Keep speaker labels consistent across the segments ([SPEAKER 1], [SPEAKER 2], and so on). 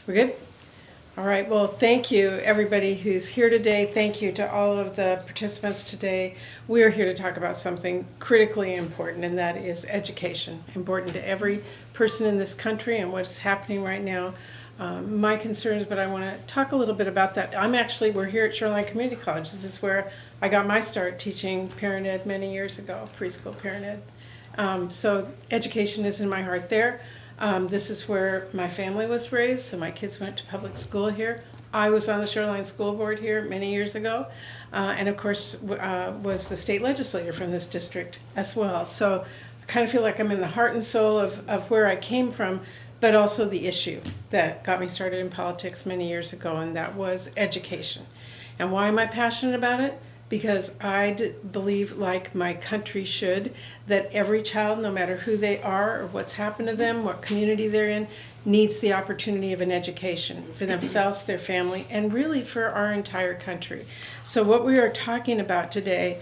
[SPEAKER 1] We're good? All right, well, thank you everybody who's here today. Thank you to all of the participants today. We are here to talk about something critically important, and that is education. Important to every person in this country and what's happening right now. My concerns, but I want to talk a little bit about that. We're here at Shoreline Community College. This is where I got my start teaching parent ed many years ago, preschool parent ed. So education is in my heart there. This is where my family was raised, so my kids went to public school here. I was on the Shoreline School Board here many years ago, and of course was the state legislator from this district as well. So I kind of feel like I'm in the heart and soul of where I came from, but also the issue that got me started in politics many years ago, and that was education. And why am I passionate about it? Because I believe, like my country should, that every child, no matter who they are or what's happened to them, what community they're in, needs the opportunity of an education for themselves, their family, and really for our entire country. So what we are talking about today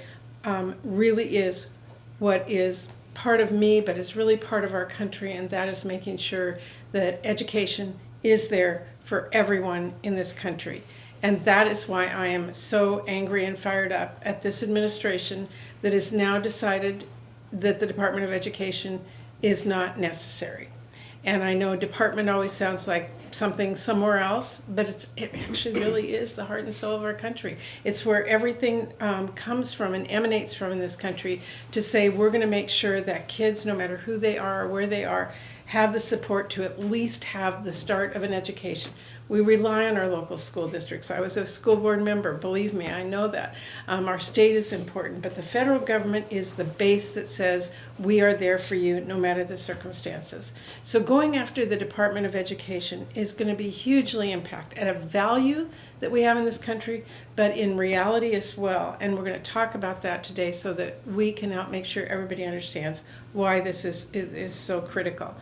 [SPEAKER 1] really is what is part of me, but is really part of our country, and that is making sure that education is there for everyone in this country. And that is why I am so angry and fired up at this administration that has now decided that the Department of Education is not necessary. And I know department always sounds like something somewhere else, but it actually really is the heart and soul of our country. It's where everything comes from and emanates from in this country, to say we're going to make sure that kids, no matter who they are or where they are, have the support to at least have the start of an education. We rely on our local school districts. I was a school board member, believe me, I know that. Our state is important, but the federal government is the base that says we are there for you no matter the circumstances. So going after the Department of Education is going to be hugely impact at a value that we have in this country, but in reality as well. And we're going to talk about that today so that we can help make sure everybody understands why this is so critical.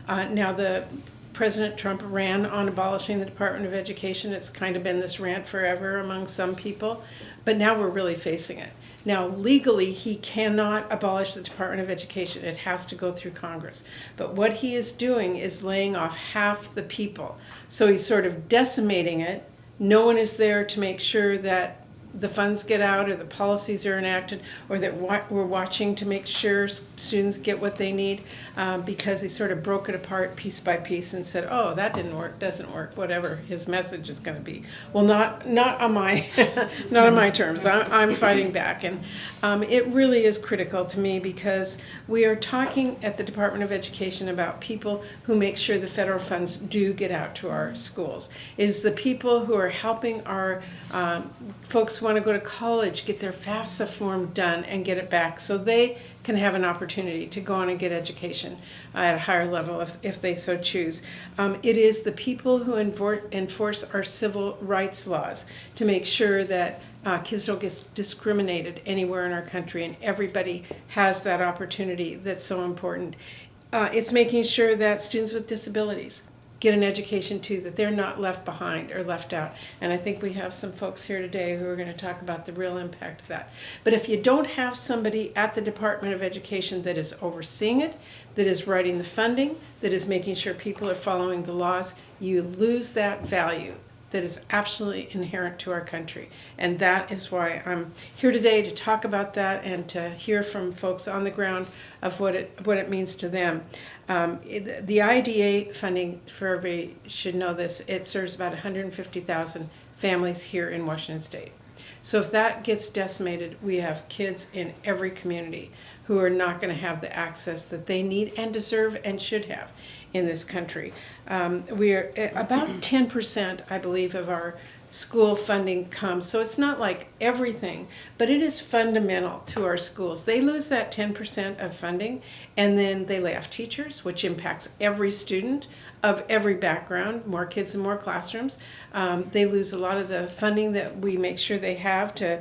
[SPEAKER 1] Now, the President Trump ran on abolishing the Department of Education. It's kind of been this rant forever among some people, but now we're really facing it. Now, legally, he cannot abolish the Department of Education. It has to go through Congress. But what he is doing is laying off half the people. So he's sort of decimating it. No one is there to make sure that the funds get out or the policies are enacted, or that we're watching to make sure students get what they need, because he sort of broke it apart piece by piece and said, oh, that didn't work, doesn't work, whatever his message is going to be. Well, not on my not on my terms. I'm fighting back, and it really is critical to me, because we are talking at the Department of Education about people who make sure the federal funds do get out to our schools. It is the people who are helping our folks who want to go to college get their FAFSA form done and get it back so they can have an opportunity to go on and get education at a higher level if they so choose. It is the people who enforce our civil rights laws to make sure that kids don't get discriminated anywhere in our country, and everybody has that opportunity that's so important. It's making sure that students with disabilities get an education too, that they're not left behind or left out. And I think we have some folks here today who are going to talk about the real impact of that. But if you don't have somebody at the Department of Education that is overseeing it, that is writing the funding, that is making sure people are following the laws, you lose that value that is absolutely inherent to our country. And that is why I'm here today, to talk about that and to hear from folks on the ground of what it means to them. The IDA funding, for everybody should know this, it serves about 150,000 families here in Washington State. So if that gets decimated, we have kids in every community who are not going to have the access that they need and deserve and should have in this country. We are about 10%, I believe, of our school funding comes. So it's not like everything, but it is fundamental to our schools. They lose that 10% of funding, and then they lay off teachers, which impacts every student of every background, more kids in more classrooms. They lose a lot of the funding that we make sure they have to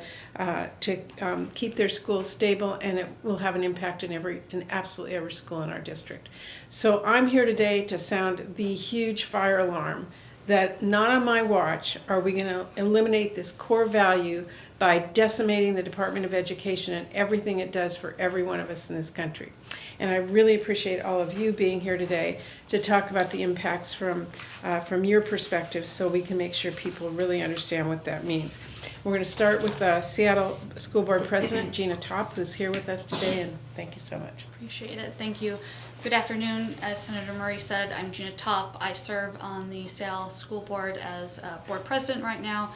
[SPEAKER 1] keep their schools stable, and it will have an impact in absolutely every school in our district. So I'm here today to sound the huge fire alarm that not on my watch are we going to eliminate this core value by decimating the Department of Education and everything it does for every one of us in this country. And I really appreciate all of you being here today to talk about the impacts from your perspective, so we can make sure people really understand what that means. We're going to start with the Seattle School Board President, Gina Top, who's here with us today, and thank you so much.
[SPEAKER 2] Appreciate it. Thank you. Good afternoon. As Senator Murray said, I'm Gina Top. I serve on the Seattle School Board as board president right now.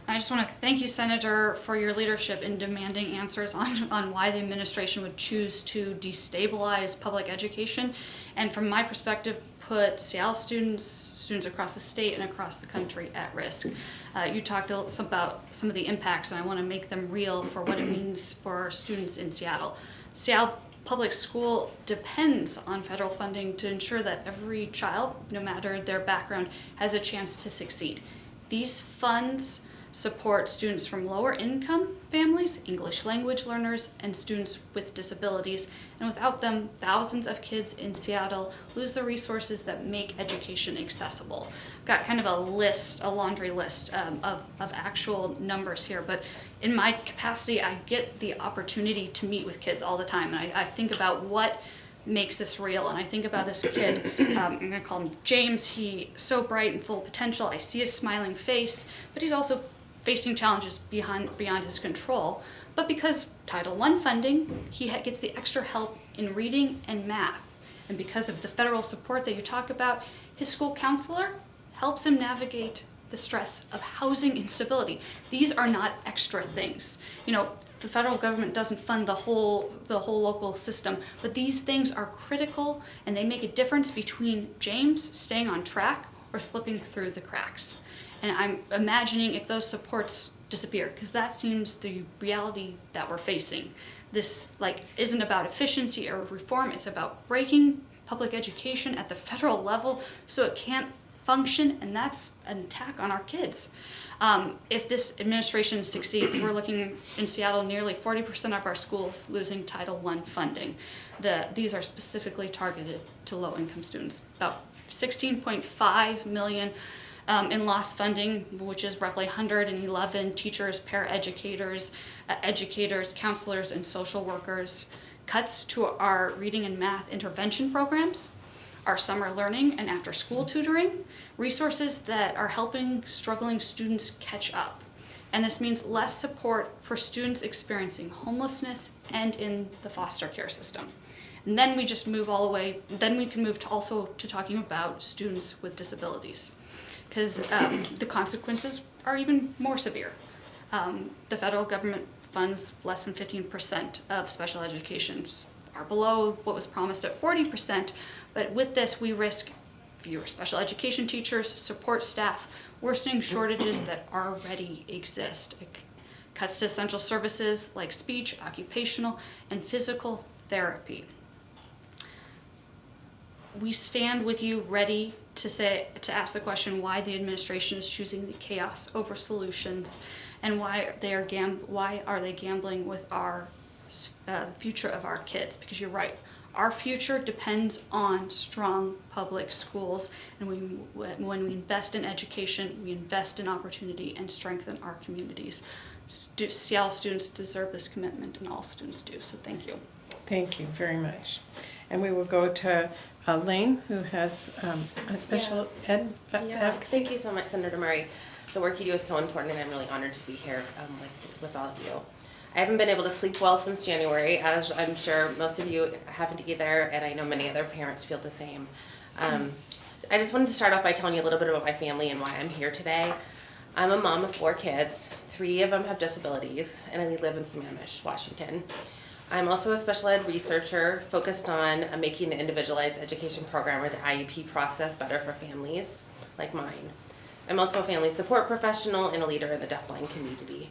[SPEAKER 2] And I just want to thank you, Senator, for your leadership in demanding answers on why the administration would choose to destabilize public education, and from my perspective, put Seattle students across the state and across the country at risk. You talked about some of the impacts, and I want to make them real for what it means for students in Seattle. Seattle Public School depends on federal funding to ensure that every child, no matter their background, has a chance to succeed. These funds support students from lower income families, English language learners, and students with disabilities. And without them, thousands of kids in Seattle lose the resources that make education accessible. I've got kind of a laundry list of actual numbers here, but in my capacity, I get the opportunity to meet with kids all the time. And I think about what makes this real. And I think about this kid, I'm gonna call him James. He's so bright and full of potential. I see his smiling face, but he's also facing challenges beyond his control. But because Title I funding, he gets the extra help in reading and math. And because of the federal support that you talk about, his school counselor helps him navigate the stress of housing instability. These are not extra things. You know, the federal government doesn't fund the whole local system, but these things are critical, and they make a difference between James staying on track or slipping through the cracks. And I'm imagining if those supports disappear, because that seems the reality that we're facing. This isn't about efficiency or reform, it's about breaking public education at the federal level so it can't function, and that's an attack on our kids. If this administration succeeds, we're looking in Seattle, nearly 40% of our schools losing Title I funding. These are specifically targeted to low-income students. About $16.5 million in lost funding, which is roughly 111 teachers, paraeducators, educators, counselors, and social workers. Cuts to our reading and math intervention programs, our summer learning and after-school tutoring, resources that are helping struggling students catch up. And this means less support for students experiencing homelessness and in the foster care system. And then we just move all the way, then we can move to also to talking about students with disabilities, because the consequences are even more severe. The federal government funds less than 15% of special education, are below what was promised at 40%, but with this we risk fewer special education teachers, support staff, worsening shortages that already exist. It cuts to essential services like speech, occupational, and physical therapy. We stand with you ready to ask the question why the administration is choosing the chaos over solutions, and why are they gambling with our future of our kids? Because you're right, our future depends on strong public schools, and when we invest in education, we invest in opportunity and strengthen our communities. Seattle students deserve this commitment, and all students do, so thank you.
[SPEAKER 1] Thank you very much. And we will go to Lane, who has a special ed.
[SPEAKER 3] Thank you so much, Senator Murray. The work you do is so important, and I'm really honored to be here with all of you. I haven't been able to sleep well since January, as I'm sure most of you haven't either, and I know many other parents feel the same. I just wanted to start off by telling you a little bit about my family and why I'm here today. I'm a mom of 4 kids. 3 of them have disabilities, and we live in Sammamish, Washington. I'm also a special ed researcher focused on making the individualized education program, or the IEP process, better for families like mine. I'm also a family support professional and a leader in the deafblind community.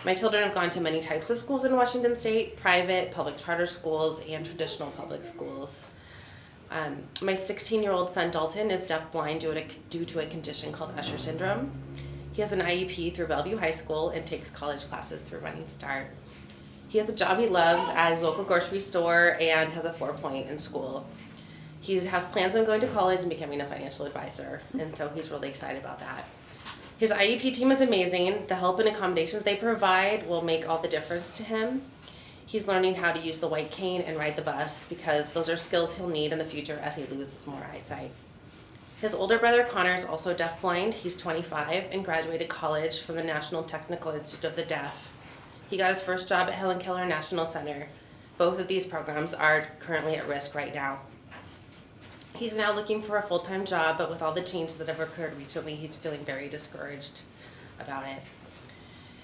[SPEAKER 3] My children have gone to many types of schools in Washington State, private, public charter schools, and traditional public schools. My 16-year-old son Dalton is deafblind due to a condition called Usher syndrome. He has an IEP through Bellevue High School and takes college classes through Running Start. He has a job he loves at his local grocery store and has a 4.0 in school. He has plans on going to college and becoming a financial advisor, and so he's really excited about that. His IEP team is amazing. The help and accommodations they provide will make all the difference to him. He's learning how to use the white cane and ride the bus because those are skills he'll need in the future as he loses more eyesight. His older brother Connor is also deafblind. He's 25 and graduated college from the National Technical Institute of the Deaf. He got his first job at Helen Keller National Center. Both of these programs are currently at risk right now. He's now looking for a full-time job, but with all the changes that have occurred recently, he's feeling very discouraged about it.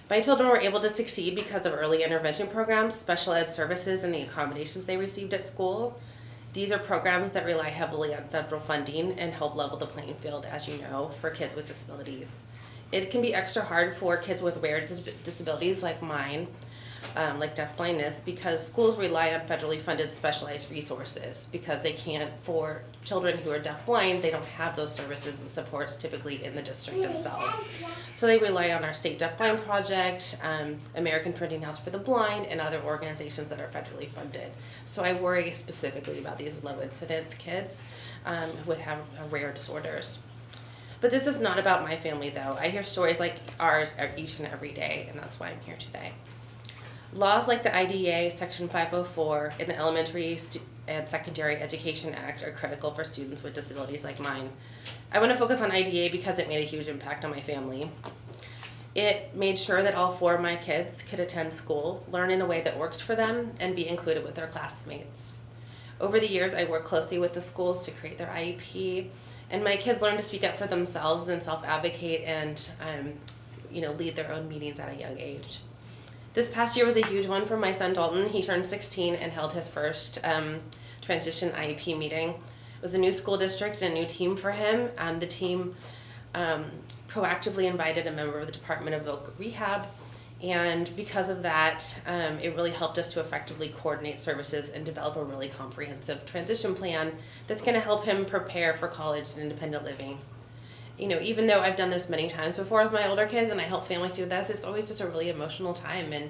[SPEAKER 3] My children were able to succeed because of early intervention programs, special ed services, and the accommodations they received at school. These are programs that rely heavily on federal funding and help level the playing field, as you know, for kids with disabilities. It can be extra hard for kids with rare disabilities like mine, like deafblindness, because schools rely on federally funded specialized resources because they can't, for children who are deafblind, they don't have those services and supports typically in the district themselves. So they rely on our state deafblind project, American Printing House for the Blind, and other organizations that are federally funded. So I worry specifically about these low incidence kids who have rare disorders. But this is not about my family though. I hear stories like ours each and every day, and that's why I'm here today. Laws like the IDEA, Section 504, and the Elementary and Secondary Education Act are critical for students with disabilities like mine. I want to focus on IDEA because it made a huge impact on my family. It made sure that all 4 of my kids could attend school, learn in a way that works for them, and be included with their classmates. Over the years, I worked closely with the schools to create their IEP, and my kids learned to speak up for themselves and self-advocate and lead their own meetings at a young age. This past year was a huge one for my son Dalton. He turned 16 and held his first transition IEP meeting. It was a new school district and a new team for him. The team proactively invited a member of the Department of Voc Rehab, and because of that, it really helped us to effectively coordinate services and develop a really comprehensive transition plan that's going to help him prepare for college and independent living. Even though I've done this many times before with my older kids and I help families do this, it's always just a really emotional time, and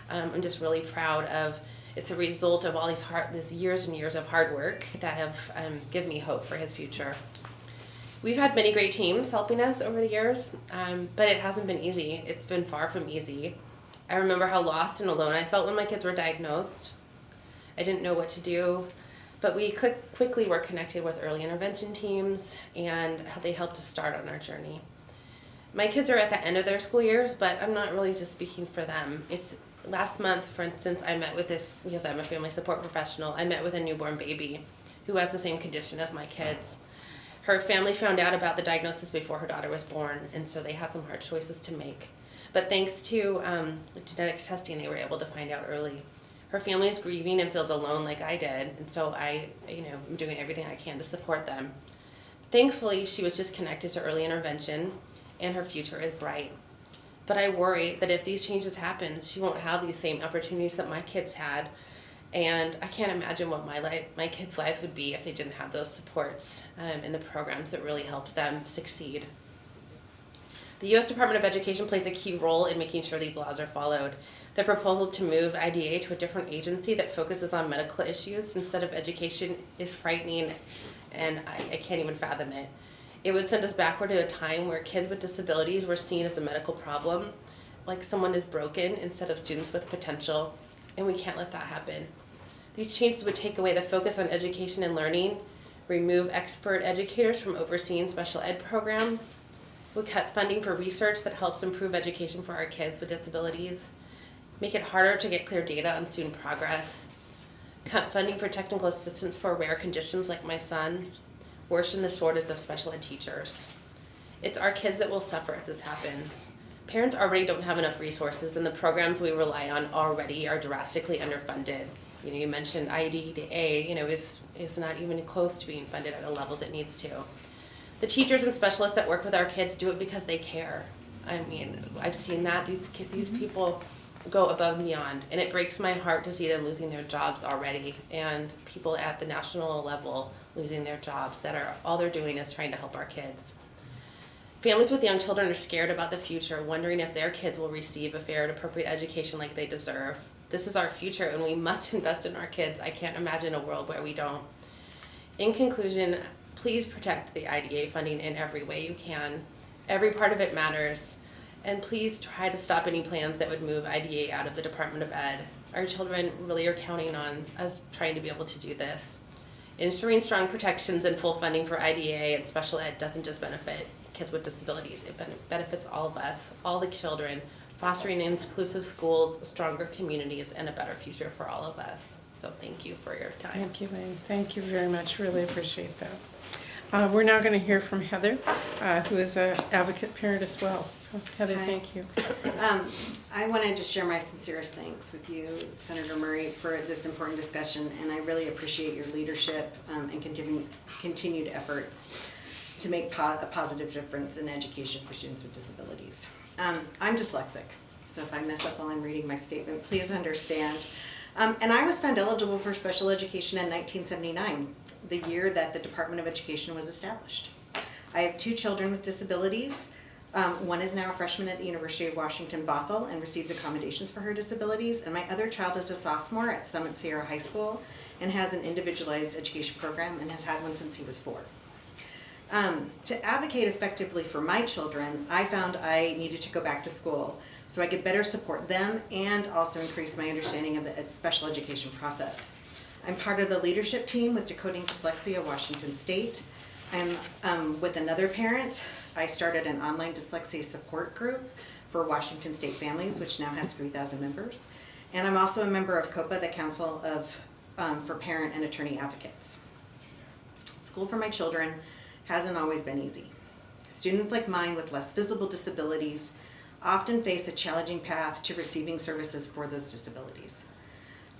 [SPEAKER 3] I'm just really proud of it's a result of all these years and years of hard work that have given me hope for his future. We've had many great teams helping us over the years, but it hasn't been easy. It's been far from easy. I remember how lost and alone I felt when my kids were diagnosed. I didn't know what to do. But we quickly were connected with early intervention teams, and they helped us start on our journey. My kids are at the end of their school years, but I'm not really just speaking for them. Last month, for instance, I met with because I'm a family support professional, I met with a newborn baby who has the same condition as my kids. Her family found out about the diagnosis before her daughter was born, and so they had some hard choices to make. But thanks to genetics testing, they were able to find out early. Her family is grieving and feels alone like I did, and so I'm doing everything I can to support them. Thankfully, she was just connected to early intervention, and her future is bright. But I worry that if these changes happen, she won't have these same opportunities that my kids had, and I can't imagine what my kids' lives would be if they didn't have those supports and the programs that really helped them succeed. The U.S. Department of Education plays a key role in making sure these laws are followed. The proposal to move IDEA to a different agency that focuses on medical issues instead of education is frightening, and I can't even fathom it. It would send us backward at a time where kids with disabilities were seen as a medical problem, like someone is broken instead of students with potential, and we can't let that happen. These changes would take away the focus on education and learning, remove expert educators from overseeing special ed programs, would cut funding for research that helps improve education for our kids with disabilities, make it harder to get clear data on student progress, cut funding for technical assistance for rare conditions like my son, worsen the shortage of special ed teachers. It's our kids that will suffer if this happens. Parents already don't have enough resources, and the programs we rely on already are drastically underfunded. You mentioned IDEA, is not even close to being funded at the levels it needs to. The teachers and specialists that work with our kids do it because they care. I mean, I've seen that. These people go above and beyond, and it breaks my heart to see them losing their jobs already, and people at the national level losing their jobs that are all they're doing is trying to help our kids. Families with young children are scared about the future, wondering if their kids will receive a fair and appropriate education like they deserve. This is our future, and we must invest in our kids. I can't imagine a world where we don't. In conclusion, please protect the IDEA funding in every way you can. Every part of it matters. And please try to stop any plans that would move IDEA out of the Department of Ed. Our children really are counting on us trying to be able to do this. Ensuring strong protections and full funding for IDEA and special ed doesn't just benefit kids with disabilities, it benefits all of us, all the children, fostering inclusive schools, stronger communities, and a better future for all of us. So thank you for your time.
[SPEAKER 1] Thank you, Lynn. Thank you very much. Really appreciate that. We're now going to hear from Heather, who is an advocate parent as well. So Heather,
[SPEAKER 4] Hi.
[SPEAKER 1] thank you.
[SPEAKER 4] I wanted to share my sincerest thanks with you, Senator Murray, for this important discussion, and I really appreciate your leadership and continued efforts to make a positive difference in education for students with disabilities. I'm dyslexic, so if I mess up while I'm reading my statement, please understand. And I was found eligible for special education in 1979, the year that the Department of Education was established. I have 2 children with disabilities. One is now a freshman at the University of Washington, Bothell, and receives accommodations for her disabilities. And my other child is a sophomore at Summit Sierra High School and has an individualized education program and has had one since he was 4. To advocate effectively for my children, I found I needed to go back to school so I could better support them and also increase my understanding of the special education process. I'm part of the leadership team with Decoding Dyslexia Washington State. I'm with another parent. I started an online dyslexia support group for Washington State families, which now has 3,000 members. And I'm also a member of COPA, the Council for Parent and Attorney Advocates. School for my children hasn't always been easy. Students like mine with less visible disabilities often face a challenging path to receiving services for those disabilities.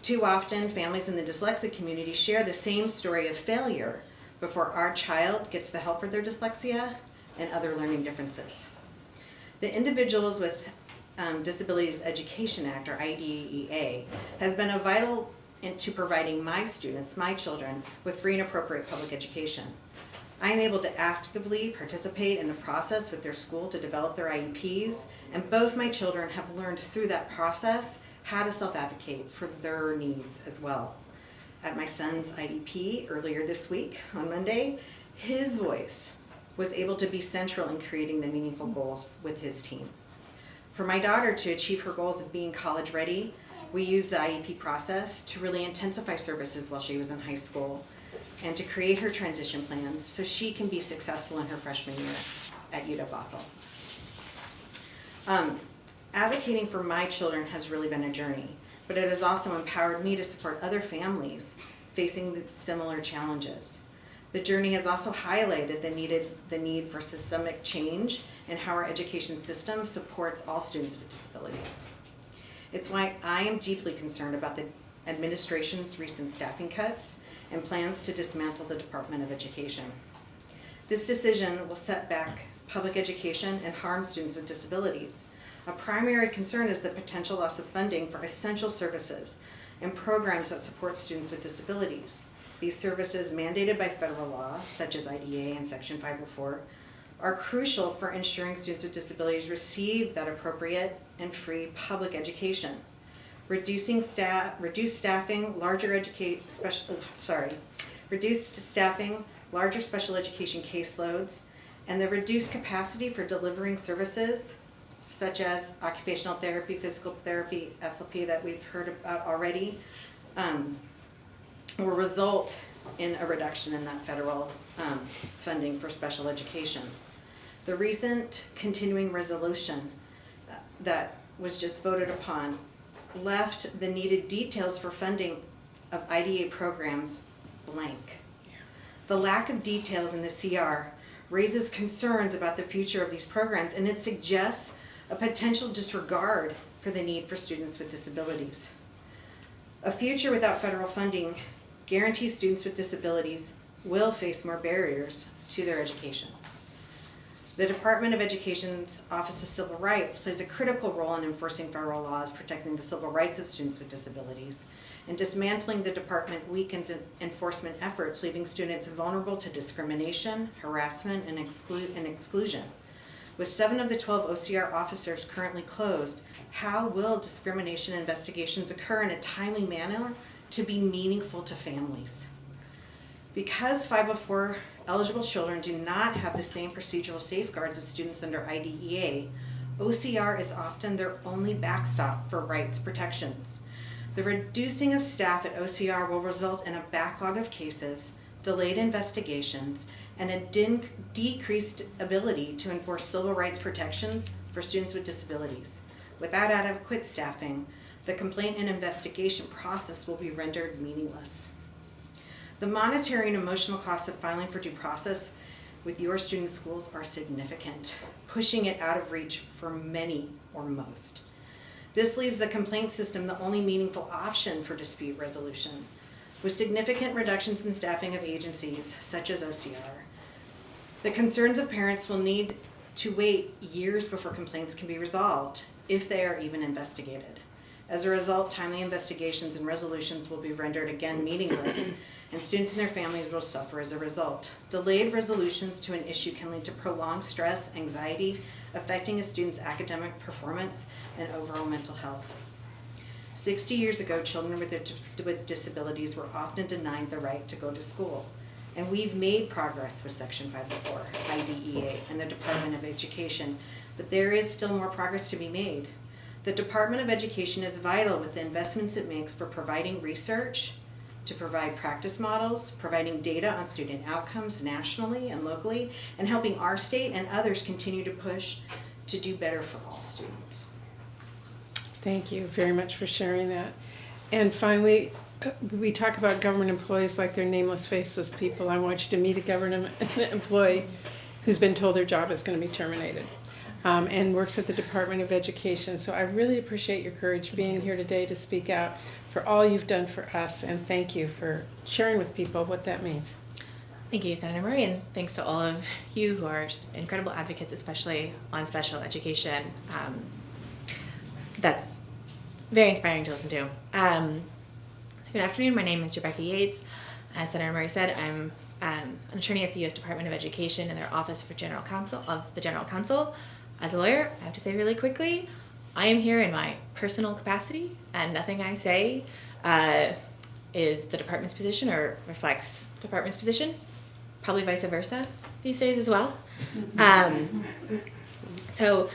[SPEAKER 4] Too often, families in the dyslexic community share the same story of failure before our child gets the help for their dyslexia and other learning differences. The Individuals with Disabilities Education Act, or IDEA, has been a vital into providing my students, my children, with free and appropriate public education. I am able to actively participate in the process with their school to develop their IEPs, and both my children have learned through that process how to self-advocate for their needs as well. At my son's IEP earlier this week, on Monday, his voice was able to be central in creating the meaningful goals with his team. For my daughter to achieve her goals of being college ready, we used the IEP process to really intensify services while she was in high school and to create her transition plan so she can be successful in her freshman year at UW-Bothell. Advocating for my children has really been a journey, but it has also empowered me to support other families facing similar challenges. The journey has also highlighted the need for systemic change in how our education system supports all students with disabilities. It's why I am deeply concerned about the administration's recent staffing cuts and plans to dismantle the Department of Education. This decision will set back public education and harm students with disabilities. A primary concern is the potential loss of funding for essential services and programs that support students with disabilities. These services, mandated by federal law, such as IDEA and Section 504, are crucial for ensuring students with disabilities receive that appropriate and free public education. Reduced staffing, larger special education caseloads, and the reduced capacity for delivering services such as occupational therapy, physical therapy, SLP that we've heard about already, will result in a reduction in that federal funding for special education. The recent continuing resolution that was just voted upon left the needed details for funding of IDEA programs blank. The lack of details in the CR raises concerns about the future of these programs, and it suggests a potential disregard for the need for students with disabilities. A future without federal funding guarantees students with disabilities will face more barriers to their education. The Department of Education's Office of Civil Rights plays a critical role in enforcing federal laws protecting the civil rights of students with disabilities, and dismantling the department weakens enforcement efforts, leaving students vulnerable to discrimination, harassment, and exclusion. With 7 of the 12 OCR officers currently closed, how will discrimination investigations occur in a timely manner to be meaningful to families? Because 504 eligible children do not have the same procedural safeguards as students under IDEA, OCR is often their only backstop for rights protections. The reducing of staff at OCR will result in a backlog of cases, delayed investigations, and a decreased ability to enforce civil rights protections for students with disabilities. Without adequate staffing, the complaint and investigation process will be rendered meaningless. The monetary and emotional costs of filing for due process with your student schools are significant, pushing it out of reach for many or most. This leaves the complaint system the only meaningful option for dispute resolution. With significant reductions in staffing of agencies such as OCR, the concerns of parents will need to wait years before complaints can be resolved, if they are even investigated. As a result, timely investigations and resolutions will be rendered again meaningless, and students and their families will suffer as a result. Delayed resolutions to an issue can lead to prolonged stress, anxiety, affecting a student's academic performance and overall mental health. 60 years ago, children with disabilities were often denied the right to go to school. And we've made progress with Section 504, IDEA, and the Department of Education, but there is still more progress to be made. The Department of Education is vital with the investments it makes for providing research, to provide practice models, providing data on student outcomes nationally and locally, and helping our state and others continue to push to do better for all students.
[SPEAKER 1] Thank you very much for sharing that. And finally, we talk about government employees like they're nameless, faceless people. I want you to meet a government employee who's been told their job is going to be terminated and works at the Department of Education. So I really appreciate your courage being here today to speak out for all you've done for us, and thank you for sharing with people what that means.
[SPEAKER 5] Thank you, Senator Murray, and thanks to all of you who are incredible advocates, especially on special education. That's very inspiring to listen to. Good afternoon. My name is Rebecca Yates. As Senator Murray said, I'm an attorney at the U.S. Department of Education in their Office for General Counsel of the General Counsel. As a lawyer, I have to say really quickly, I am here in my personal capacity, and nothing I say is the department's position or reflects the department's position. Probably vice versa these days as well. So,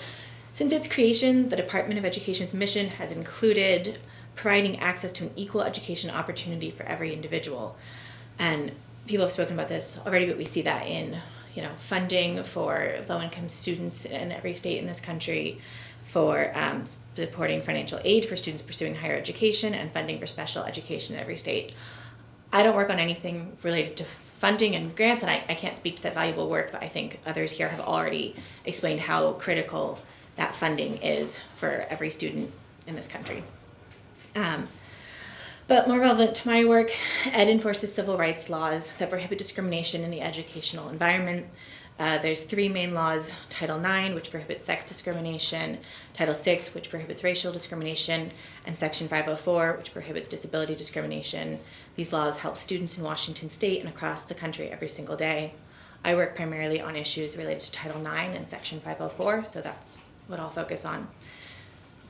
[SPEAKER 5] since its creation, the Department of Education's mission has included providing access to an equal education opportunity for every individual. And people have spoken about this already, but we see that in funding for low-income students in every state in this country, for supporting financial aid for students pursuing higher education, and funding for special education in every state. I don't work on anything related to funding and grants, and I can't speak to that valuable work, but I think others here have already explained how critical that funding is for every student in this country. But more relevant to my work, Ed enforces civil rights laws that prohibit discrimination in the educational environment. There's 3 main laws: Title IX, which prohibits sex discrimination, Title VI, which prohibits racial discrimination, and Section 504, which prohibits disability discrimination. These laws help students in Washington State and across the country every single day. I work primarily on issues related to Title IX and Section 504, so that's what I'll focus on.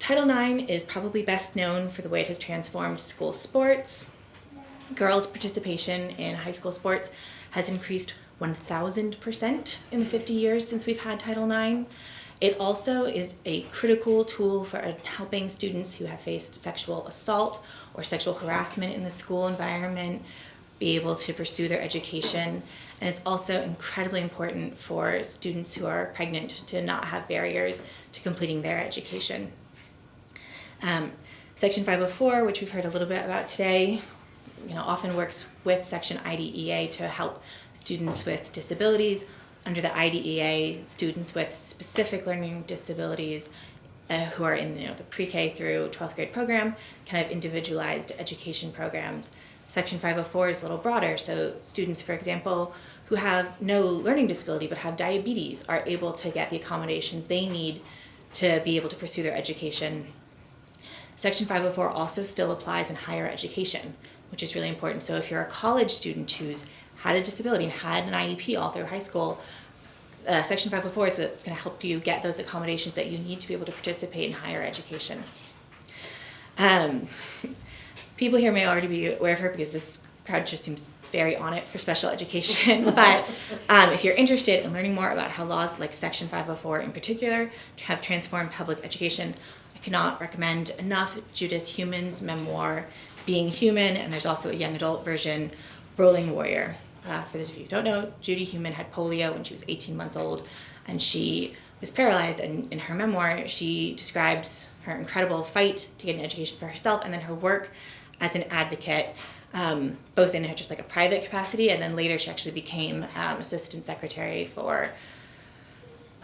[SPEAKER 5] Title IX is probably best known for the way it has transformed school sports. Girls' participation in high school sports has increased 1,000% in the 50 years since we've had Title IX. It also is a critical tool for helping students who have faced sexual assault or sexual harassment in the school environment be able to pursue their education. And it's also incredibly important for students who are pregnant to not have barriers to completing their education. Section 504, which we've heard a little bit about today, often works with Section IDEA to help students with disabilities. Under the IDEA, students with specific learning disabilities who are in the pre-K through 12th grade program can have individualized education programs. Section 504 is a little broader, so students, for example, who have no learning disability but have diabetes are able to get the accommodations they need to be able to pursue their education. Section 504 also still applies in higher education, which is really important. So if you're a college student who's had a disability and had an IEP all through high school, Section 504 is what's going to help you get those accommodations that you need to be able to participate in higher education. People here may already be aware of her because this crowd just seems very on it for special education, but if you're interested in learning more about how laws like Section 504 in particular have transformed public education, I cannot recommend enough Judith Heumann's memoir, Being Human, and there's also a young adult version, Rolling Warrior. For those of you who don't know, Judy Heumann had polio when she was 18 months old, and she was paralyzed. And in her memoir, she describes her incredible fight to get an education for herself, and then her work as an advocate, both in just like a private capacity, and then later she actually became assistant secretary for,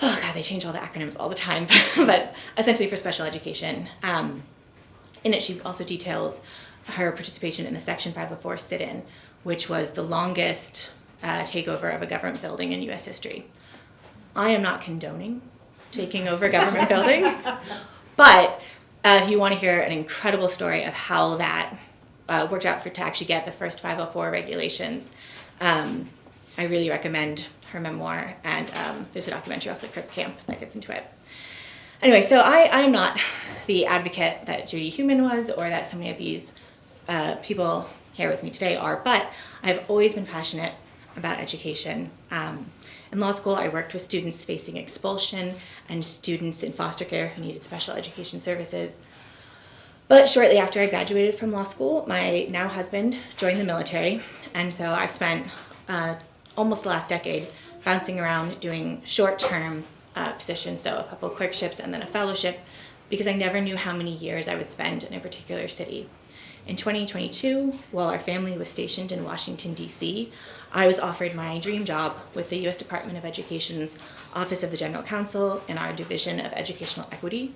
[SPEAKER 5] oh God, they change all the acronyms all the time, but essentially for special education. In it, she also details her participation in the Section 504 sit-in, which was the longest takeover of a government building in U.S. history. I am not condoning taking over government buildings, but if you want to hear an incredible story of how that worked out to actually get the first 504 regulations, I really recommend her memoir, and there's a documentary also, Crip Camp, that gets into it. Anyway, so I am not the advocate that Judy Heumann was, or that so many of these people here with me today are, but I've always been passionate about education. In law school, I worked with students facing expulsion and students in foster care who needed special education services. But shortly after I graduated from law school, my now husband joined the military, and so I've spent almost the last decade bouncing around doing short-term positions, so a couple of clerkships and then a fellowship, because I never knew how many years I would spend in a particular city. In 2022, while our family was stationed in Washington, D.C., I was offered my dream job with the U.S. Department of Education's Office of the General Counsel in our Division of Educational Equity.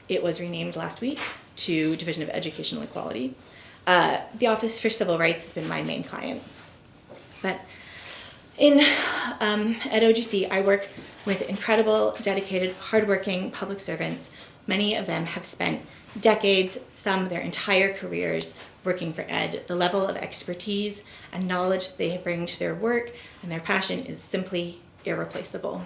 [SPEAKER 5] It was renamed last week to Division of Educational Equality. The Office for Civil Rights has been my main client. But at OGC, I work with incredible, dedicated, hardworking public servants. Many of them have spent decades, some their entire careers, working for ed. The level of expertise and knowledge they bring to their work and their passion is simply irreplaceable.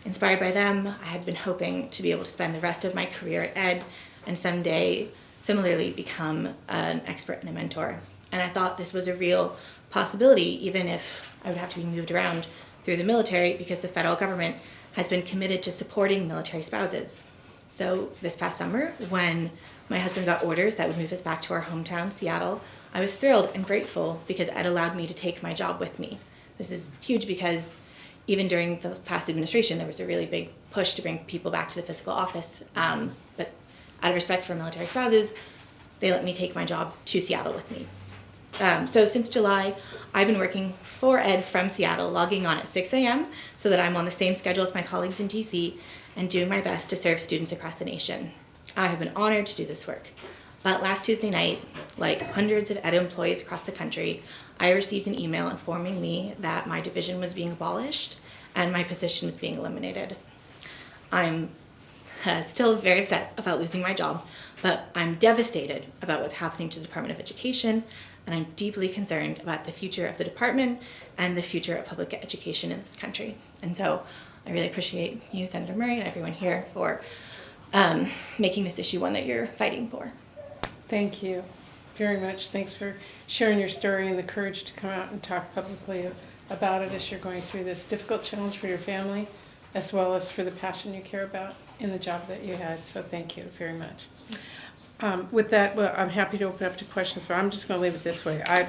[SPEAKER 5] Inspired by them, I had been hoping to be able to spend the rest of my career at ed and someday similarly become an expert and a mentor. And I thought this was a real possibility, even if I would have to be moved around through the military, because the federal government has been committed to supporting military spouses. So this past summer, when my husband got orders that would move us back to our hometown, Seattle, I was thrilled and grateful because Ed allowed me to take my job with me. This is huge because even during the past administration, there was a really big push to bring people back to the physical office. But out of respect for military spouses, they let me take my job to Seattle with me. So since July, I've been working for Ed from Seattle, logging on at 6 a.m. so that I'm on the same schedule as my colleagues in DC and doing my best to serve students across the nation. I have been honored to do this work. But last Tuesday night, like hundreds of Ed employees across the country, I received an email informing me that my division was being abolished and my position was being eliminated. I'm still very upset about losing my job, but I'm devastated about what's happening to the Department of Education, and I'm deeply concerned about the future of the department and the future of public education in this country. And so I really appreciate you, Senator Murray, and everyone here for making this issue one that you're fighting for.
[SPEAKER 1] Thank you very much. Thanks for sharing your story and the courage to come out and talk publicly about it as you're going through this difficult challenge for your family, as well as for the passion you care about in the job that you had. So thank you very much. With that, well, I'm happy to open up to questions, but I'm just going to leave it this way. I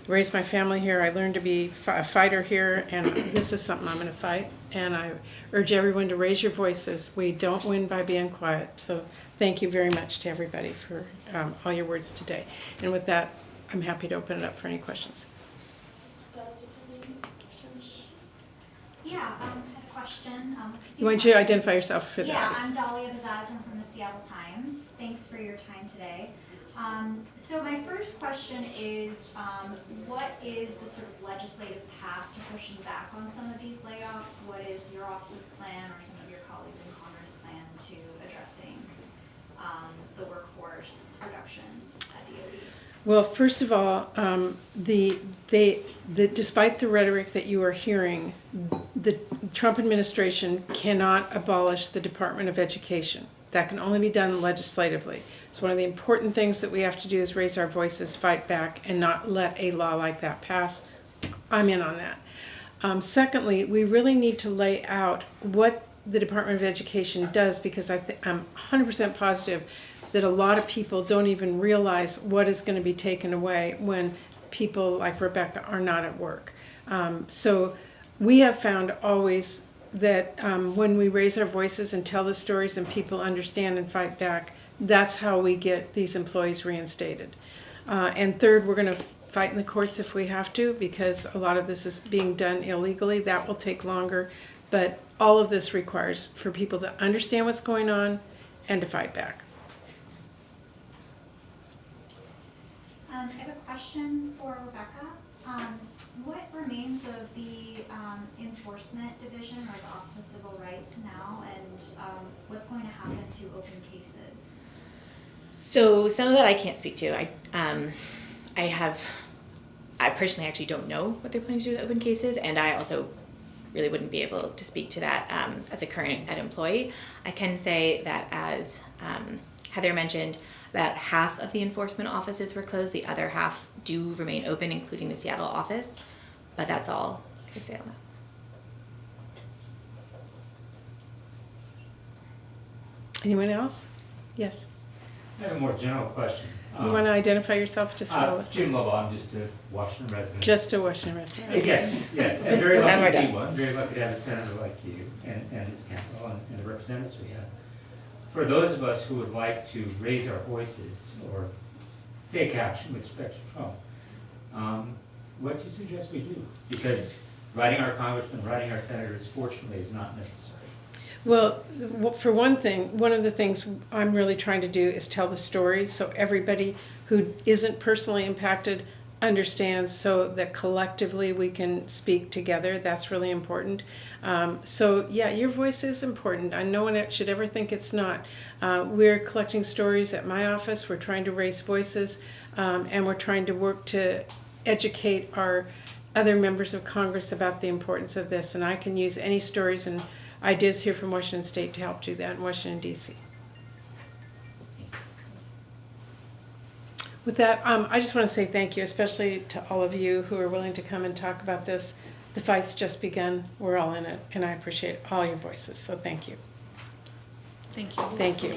[SPEAKER 1] raised my family here. I learned to be a fighter here, and this is something I'm going to fight. And I urge everyone to raise your voices. We don't win by being quiet. So thank you very much to everybody for all your words today. And with that, I'm happy to open it up for any questions.
[SPEAKER 6] Yeah, I had a question.
[SPEAKER 1] You want to identify yourself for the
[SPEAKER 6] Yeah,
[SPEAKER 1] audience?
[SPEAKER 6] I'm Dahlia Bazaz. I'm from the Seattle Times. Thanks for your time today. So my first question is, what is the sort of legislative path to pushing back on some of these layoffs? What is your office's plan or some of your colleagues in Congress plan to addressing the workforce reductions at DOE?
[SPEAKER 1] Well, first of all, despite the rhetoric that you are hearing, the Trump administration cannot abolish the Department of Education. That can only be done legislatively. So one of the important things that we have to do is raise our voices, fight back, and not let a law like that pass. I'm in on that. Secondly, we really need to lay out what the Department of Education does, because I'm 100% positive that a lot of people don't even realize what is going to be taken away when people like Rebecca are not at work. So we have found always that when we raise our voices and tell the stories and people understand and fight back, that's how we get these employees reinstated. And third, we're going to fight in the courts if we have to, because a lot of this is being done illegally. That will take longer. But all of this requires for people to understand what's going on and to fight back.
[SPEAKER 6] I have a question for Rebecca. What remains of the enforcement division or the Office of Civil Rights now, and what's going to happen to open cases?
[SPEAKER 5] So some of that I can't speak to. I personally actually don't know what they're planning to do with open cases, and I also really wouldn't be able to speak to that as a current ed employee. I can say that as Heather mentioned, about half of the enforcement offices were closed. The other half do remain open, including the Seattle office, but that's all I could say on that.
[SPEAKER 1] Anyone else? Yes.
[SPEAKER 7] I have a more general question.
[SPEAKER 1] You want to identify yourself just for all of us?
[SPEAKER 7] Jim Lobo, I'm just a Washington resident.
[SPEAKER 1] Just a Washington resident.
[SPEAKER 7] Yes, and very
[SPEAKER 5] And we're
[SPEAKER 7] lucky to
[SPEAKER 5] done.
[SPEAKER 7] be one, very lucky to have a senator like you and his council and the representatives we have. For those of us who would like to raise our voices or take action with respect to Trump, what do you suggest we do? Because writing our congressmen, writing our senators, fortunately, is not necessary.
[SPEAKER 1] Well, for one thing, one of the things I'm really trying to do is tell the stories so everybody who isn't personally impacted understands, so that collectively we can speak together. That's really important. So yeah, your voice is important. No one should ever think it's not. We're collecting stories at my office. We're trying to raise voices, and we're trying to work to educate our other members of Congress about the importance of this. And I can use any stories and ideas here from Washington State to help do that in Washington, D.C. With that, I just want to say thank you, especially to all of you who are willing to come and talk about this. The fight's just begun. We're all in it, and I appreciate all your voices, so thank you.
[SPEAKER 2] Thank you.
[SPEAKER 1] Thank you.